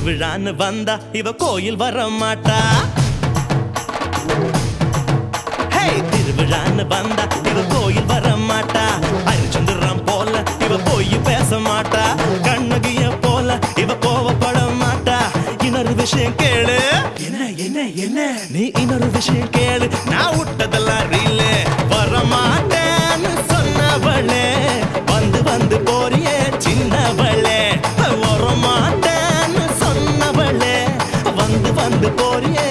திருவிழான்னு வந்தா இவ கோயில் வர மாட்டா. திருவிழான்னு வந்தா இவ கோயில் வர மாட்டா. ஹரிச்சந்திரன் போல இவ போய் பேச மாட்டா. கண்ணகிய போல இவ கோவப்பட மாட்டா. இன்னொரு விஷயம் கேளு. என்ன என்ன என்ன நீ இன்னொரு விஷயம் கேளு. நான் விட்டதெல்லாம் ரீலு. வர மாட்டேன்னு சொன்னவளே வந்து வந்து போறியே சின்னவளே. வர மாட்டேன்னு சொன்னவளே வந்து வந்து போறியே